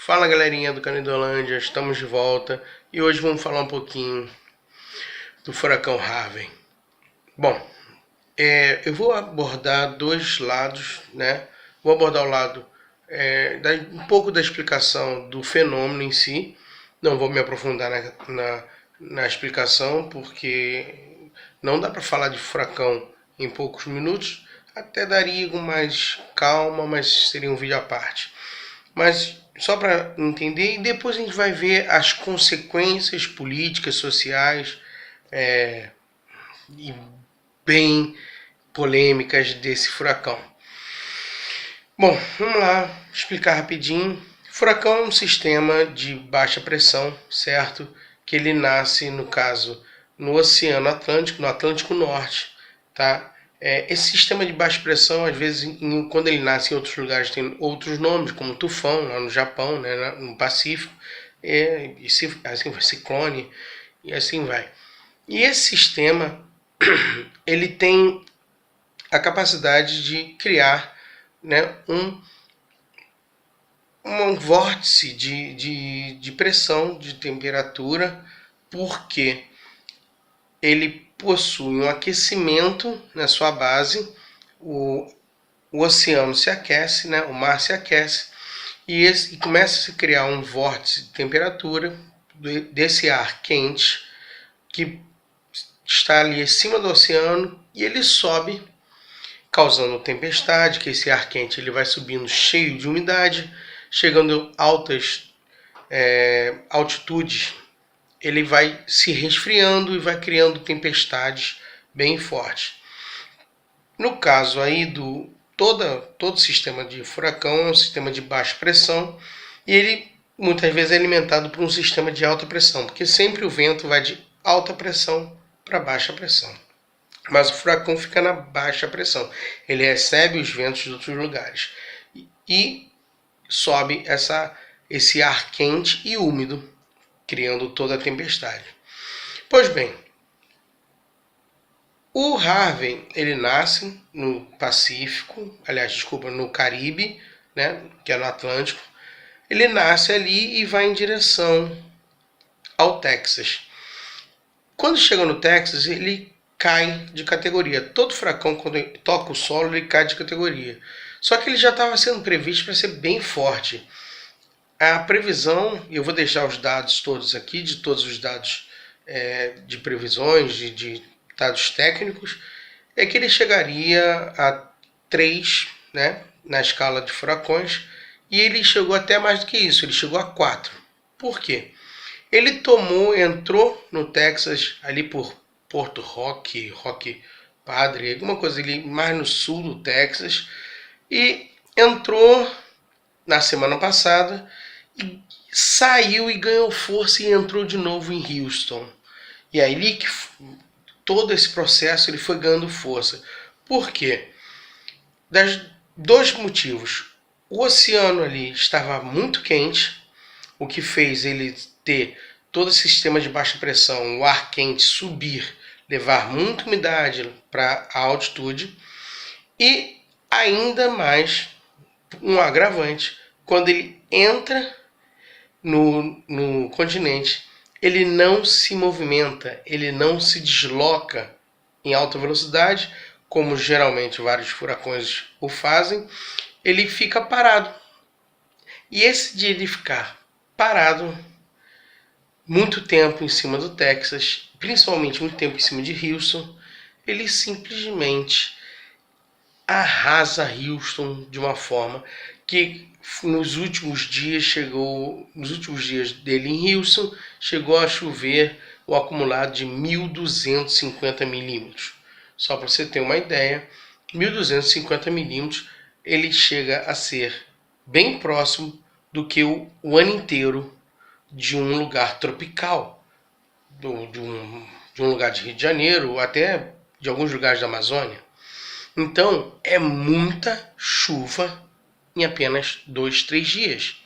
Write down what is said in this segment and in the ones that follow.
Fala galerinha do Canidolândia, estamos de volta e hoje vamos falar um pouquinho do furacão Harvey. Bom, eu vou abordar dois lados, né? Vou abordar o lado um pouco da explicação do fenômeno em si. Não vou me aprofundar na explicação porque não dá para falar de furacão em poucos minutos. Até daria com mais calma, mas seria um vídeo à parte. Mas só para entender, e depois a gente vai ver as consequências políticas, sociais e bem polêmicas desse furacão. Bom, vamos lá explicar rapidinho. Furacão é um sistema de baixa pressão, certo? Que ele nasce, no caso, no Oceano Atlântico, no Atlântico Norte, tá? Esse sistema de baixa pressão, às vezes, quando ele nasce em outros lugares, tem outros nomes, como tufão, lá no Japão, né, no Pacífico, assim vai, ciclone, e assim vai. E esse sistema, ele tem a capacidade de criar, né, um vórtice de pressão, de temperatura, porque ele possui um aquecimento na sua base, o oceano se aquece, né, o mar se aquece, e começa a se criar um vórtice de temperatura desse ar quente que está ali em cima do oceano, e ele sobe, causando tempestade, que esse ar quente ele vai subindo cheio de umidade, chegando a altas altitudes, ele vai se resfriando e vai criando tempestades bem fortes. No caso aí todo sistema de furacão é um sistema de baixa pressão, e ele muitas vezes é alimentado por um sistema de alta pressão, porque sempre o vento vai de alta pressão para baixa pressão. Mas o furacão fica na baixa pressão, ele recebe os ventos de outros lugares e sobe esse ar quente e úmido, criando toda a tempestade. Pois bem, o Harvey, ele nasce no Pacífico, no Caribe, né, que é no Atlântico. Ele nasce ali e vai em direção ao Texas. Quando chega no Texas, ele cai de categoria. Todo furacão, quando ele toca o solo, ele cai de categoria. Só que ele já estava sendo previsto para ser bem forte. A previsão, e eu vou deixar os dados todos aqui, de todos os dados de previsões, de dados técnicos, é que ele chegaria a 3, né, na escala de furacões, e ele chegou até mais do que isso, ele chegou a 4. Por quê? Ele entrou no Texas, ali por Porto Roque, Roque Padre, alguma coisa ali mais no sul do Texas, e entrou na semana passada, e saiu e ganhou força e entrou de novo em Houston. E aí todo esse processo ele foi ganhando força. Por quê? Dois motivos. O oceano ali estava muito quente, o que fez ele ter todo esse sistema de baixa pressão, o ar quente subir, levar muita umidade para a altitude, e ainda mais um agravante, quando ele entra no continente, ele não se movimenta, ele não se desloca em alta velocidade, como geralmente vários furacões o fazem, ele fica parado. E esse de ele ficar parado muito tempo em cima do Texas, principalmente muito tempo em cima de Houston, ele simplesmente arrasa Houston de uma forma que nos últimos dias dele em Houston, chegou a chover o acumulado de 1.250 milímetros. Só para você ter uma ideia, 1.250 milímetros ele chega a ser bem próximo do que o ano inteiro de um lugar tropical, de um lugar de Rio de Janeiro, ou até de alguns lugares da Amazônia. Então, é muita chuva em apenas 2, 3 dias.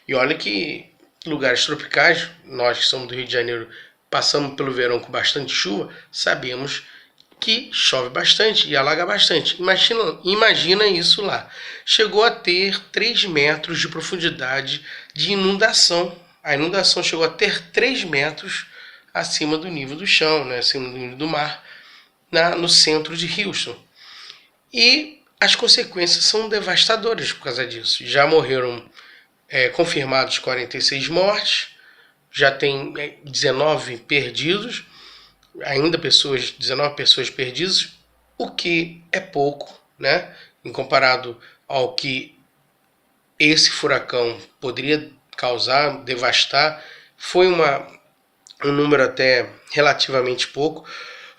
E olha que lugares tropicais, nós que somos do Rio de Janeiro, passamos pelo verão com bastante chuva, sabemos que chove bastante e alaga bastante. Imagina isso lá. Chegou a ter 3 metros de profundidade de inundação. A inundação chegou a ter 3 metros acima do nível do chão, né, acima do nível do mar, no centro de Houston. E as consequências são devastadoras por causa disso. Já morreram confirmados 46 mortes, já tem 19 perdidos, ainda 19 pessoas perdidas, o que é pouco, né? Em comparado ao que esse furacão poderia causar, devastar, foi um número até relativamente pouco.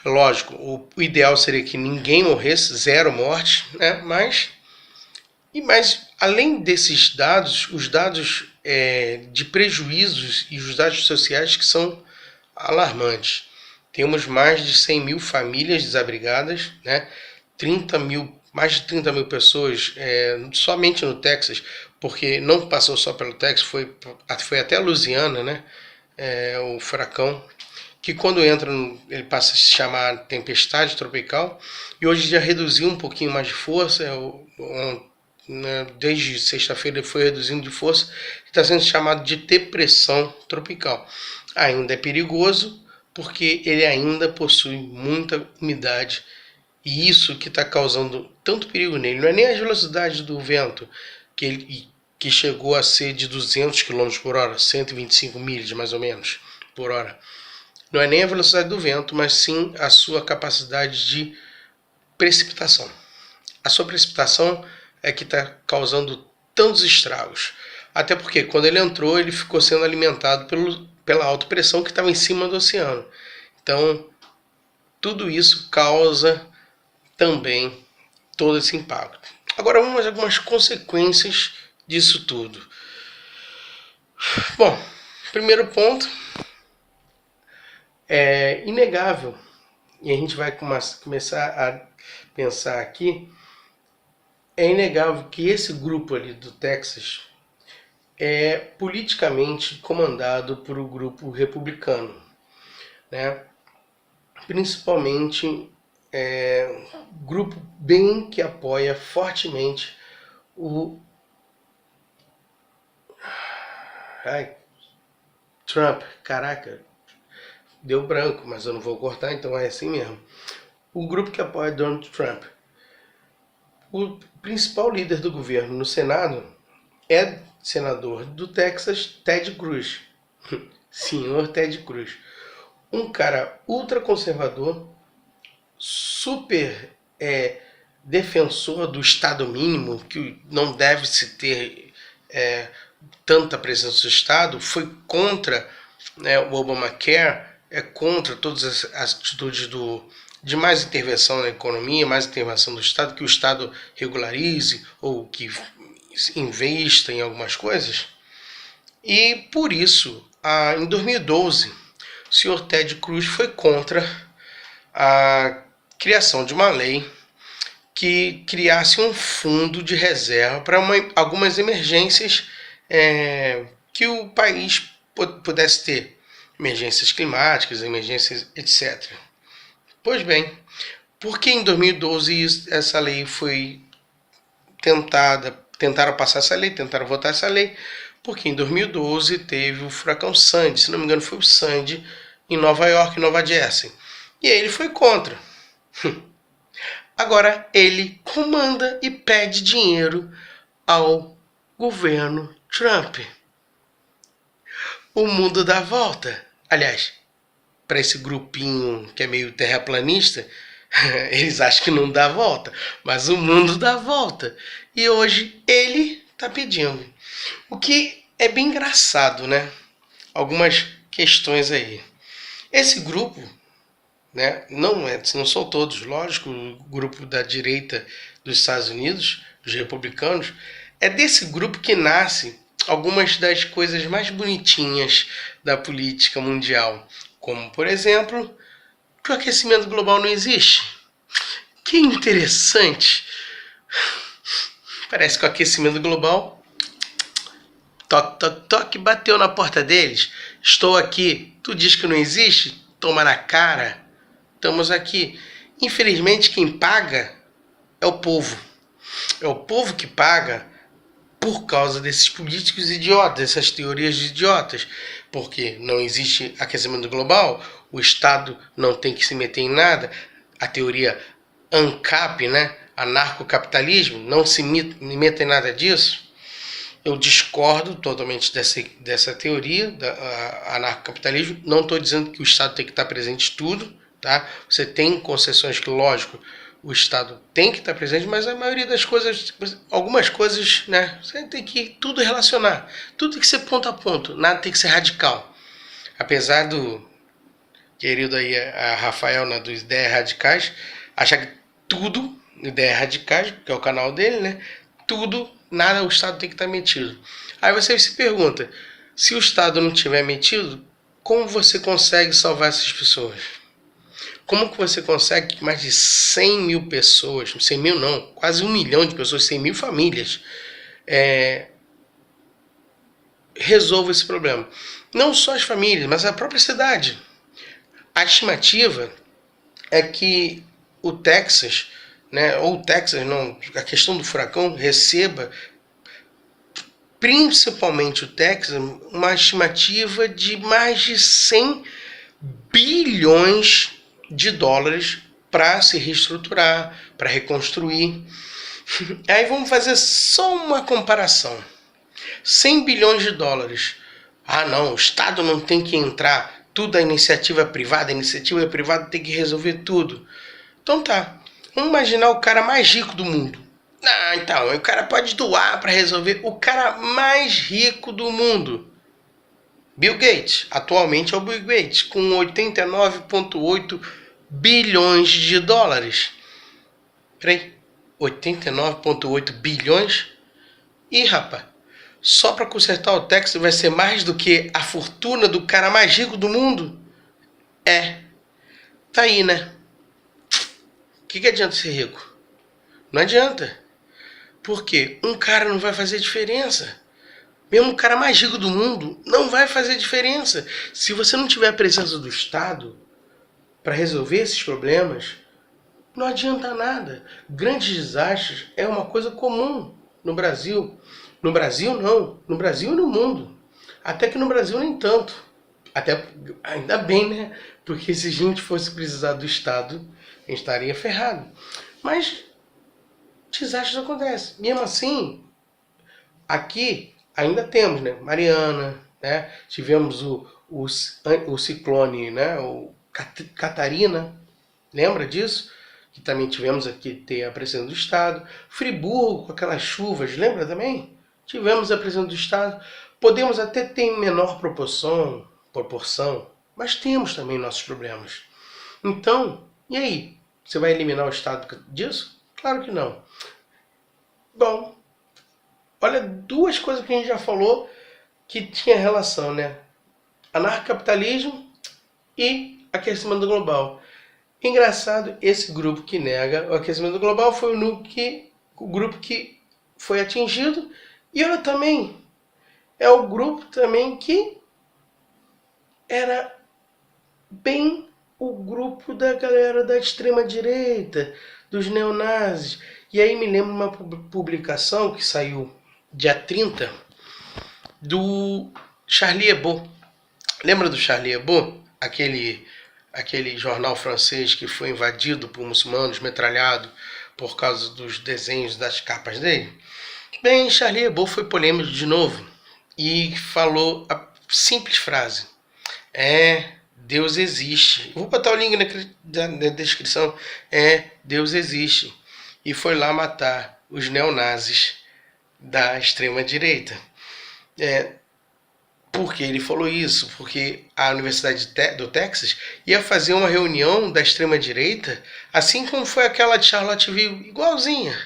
Lógico, o ideal seria que ninguém morresse, 0 mortes, né? Mas além desses dados, os dados de prejuízos e os dados sociais que são alarmantes. Temos mais de 100 mil famílias desabrigadas, né? Mais de 30 mil pessoas somente no Texas, porque não passou só pelo Texas, foi até a Louisiana, né? O furacão, que quando entra, ele passa a se chamar tempestade tropical, e hoje já reduziu um pouquinho mais de força, desde sexta-feira ele foi reduzindo de força, está sendo chamado de depressão tropical. Ainda é perigoso, porque ele ainda possui muita umidade, e isso que está causando tanto perigo nele. Não é nem as velocidades do vento, que chegou a ser de 200 km por hora, 125 milhas mais ou menos por hora. Não é nem a velocidade do vento, mas sim a sua capacidade de precipitação. A sua precipitação é que está causando tantos estragos. Até porque quando ele entrou, ele ficou sendo alimentado pela alta pressão que estava em cima do oceano. Então, tudo isso causa também todo esse impacto. Agora, algumas consequências disso tudo. Bom, primeiro ponto, é inegável, e a gente vai começar a pensar aqui, é inegável que esse grupo ali do Texas é politicamente comandado por um grupo republicano, né? Principalmente grupo bem que apoia fortemente o Trump. Caraca, deu branco, mas eu não vou cortar, então é assim mesmo. O grupo que apoia Donald Trump. O principal líder do governo no Senado é senador do Texas, Ted Cruz. Senhor Ted Cruz. Um cara ultraconservador, super defensor do Estado mínimo, que não deve se ter tanta presença do Estado, foi contra o Obamacare, é contra todas as atitudes de mais intervenção na economia, mais intervenção do Estado, que o Estado regularize ou que investa em algumas coisas. E por isso, em 2012, o senhor Ted Cruz foi contra a criação de uma lei que criasse um fundo de reserva para algumas emergências que o país pudesse ter. Emergências climáticas, emergências, etc. Pois bem, por que em 2012 essa lei foi tentaram passar essa lei, tentaram votar essa lei? Porque em 2012 teve o furacão Sandy, se não me engano foi o Sandy, em Nova York, em Nova Jersey. E aí ele foi contra. Agora ele comanda e pede dinheiro ao governo Trump. O mundo dá volta. Aliás, para esse grupinho que é meio terraplanista, eles acham que não dá volta, mas o mundo dá volta. E hoje ele está pedindo. O que é bem engraçado, né? Algumas questões aí. Esse grupo, né, não são todos, lógico, o grupo da direita dos Estados Unidos, os republicanos, é desse grupo que nasce algumas das coisas mais bonitinhas da política mundial, como, por exemplo, que o aquecimento global não existe. Que interessante! Parece que o aquecimento global, toque, toque, toque, bateu na porta deles. Estou aqui, tu diz que não existe? Toma na cara. Estamos aqui. Infelizmente, quem paga é o povo. É o povo que paga por causa desses políticos idiotas, dessas teorias idiotas. Porque não existe aquecimento global, o Estado não tem que se meter em nada. A teoria ANCAP, né? Anarcocapitalismo, não se meta em nada disso. Eu discordo totalmente dessa teoria, anarcocapitalismo. Não estou dizendo que o Estado tem que estar presente em tudo, tá? Você tem concessões que, lógico, o Estado tem que estar presente, mas a maioria das coisas, algumas coisas, né? Você tem que tudo relacionar. Tudo tem que ser ponto a ponto, nada tem que ser radical. Apesar do querido aí, a Rafael, né, dos Ideias Radicais, achar que tudo, Ideias Radicais, que é o canal dele, né? Tudo, nada, o Estado tem que estar metido. Aí você se pergunta, se o Estado não estiver metido, como você consegue salvar essas pessoas? Como que você consegue que mais de 100 mil pessoas, 100 mil não, quase 1 milhão de pessoas, 100 mil famílias, resolvam esse problema? Não só as famílias, mas a própria cidade. A estimativa é que o Texas, né, ou o Texas, não, a questão do furacão, receba, principalmente o Texas, uma estimativa de mais de 100 bilhões de dólares para se reestruturar, para reconstruir. Aí vamos fazer só uma comparação. 100 bilhões de dólares. Ah não, o Estado não tem que entrar, tudo é iniciativa privada, a iniciativa privada tem que resolver tudo. Então tá, vamos imaginar o cara mais rico do mundo. Ah, então, o cara pode doar para resolver. O cara mais rico do mundo, Bill Gates, atualmente é o Bill Gates, com 89,8 bilhões de dólares. Peraí, 89,8 bilhões? Ih, rapaz, só para consertar o Texas vai ser mais do que a fortuna do cara mais rico do mundo? Tá aí, né? O que adianta ser rico? Não adianta. Porque um cara não vai fazer diferença. Mesmo o cara mais rico do mundo não vai fazer diferença. Se você não tiver a presença do Estado para resolver esses problemas, não adianta nada. Grandes desastres é uma coisa comum no Brasil. No Brasil não. No Brasil e no mundo. Até que no Brasil nem tanto. Até ainda bem, né? Porque se a gente fosse precisar do Estado, a gente estaria ferrado. Mas desastres acontecem. Mesmo assim, aqui ainda temos, né? Mariana, né? Tivemos o ciclone, né? O Catarina, lembra disso? Que também tivemos aqui ter a presença do Estado. Friburgo, com aquelas chuvas, lembra também? Tivemos a presença do Estado. Podemos até ter em menor proporção, mas temos também nossos problemas. Então, e aí? Você vai eliminar o Estado disso? Claro que não. Bom, olha, duas coisas que a gente já falou que tinha relação, né? Anarcocapitalismo e aquecimento global. Engraçado, esse grupo que nega o aquecimento global foi o grupo que foi atingido. E olha também, é o grupo também que era bem o grupo da galera da extrema-direita, dos neonazis. E aí me lembro uma publicação que saiu dia 30, do Charlie Hebdo. Lembra do Charlie Hebdo? Aquele jornal francês que foi invadido por muçulmanos, metralhado por causa dos desenhos das capas dele? Bem, Charlie Hebdo foi polêmico de novo e falou a simples frase: Deus existe. Vou botar o link na descrição. Deus existe. E foi lá matar os neonazis da extrema-direita. Por que ele falou isso? Porque a Universidade do Texas ia fazer uma reunião da extrema-direita, assim como foi aquela de Charlottesville, igualzinha.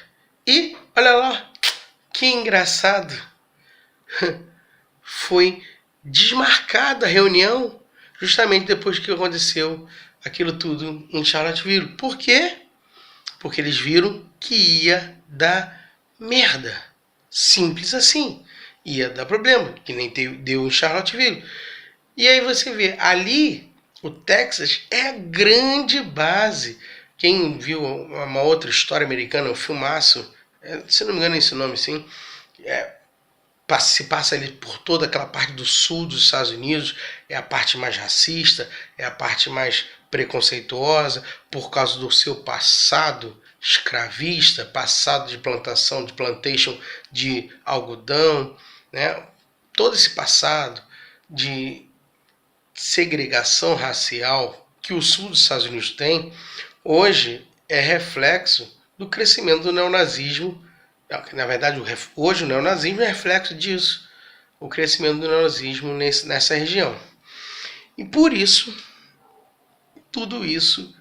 E, olha lá, que engraçado, foi desmarcada a reunião justamente depois que aconteceu aquilo tudo em Charlottesville. Por quê? Porque eles viram que ia dar merda. Simples assim. Ia dar problema, que nem deu em Charlottesville. E aí você vê, ali, o Texas é a grande base Quem viu uma outra história americana, um filmaço, se não me engano é esse nome, sim, se passa ali por toda aquela parte do sul dos Estados Unidos, é a parte mais racista, é a parte mais preconceituosa, por causa do seu passado escravista, passado de plantação, de plantation de algodão, né? Todo esse passado de segregação racial que o sul dos Estados Unidos tem, hoje é reflexo do crescimento do neonazismo. Na verdade, hoje o neonazismo é reflexo disso, o crescimento do neonazismo nessa região. E por isso, tudo isso,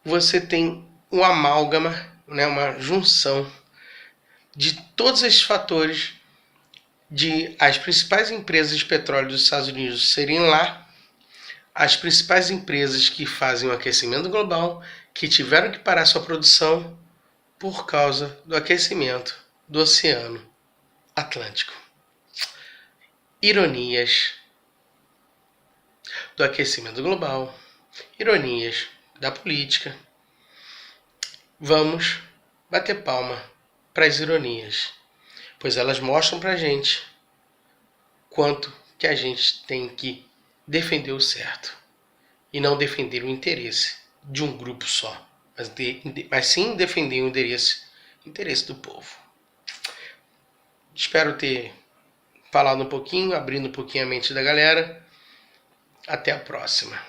você tem um amálgama, né, uma junção de todos esses fatores, de as principais empresas de petróleo dos Estados Unidos serem lá, as principais empresas que fazem o aquecimento global, que tiveram que parar sua produção por causa do aquecimento do Oceano Atlântico. Ironias do aquecimento global, ironias da política. Vamos bater palma para as ironias, pois elas mostram para a gente quanto que a gente tem que defender o certo e não defender o interesse de um grupo só, mas sim defender o interesse do povo. Espero ter falado um pouquinho, abrindo um pouquinho a mente da galera. Até a próxima.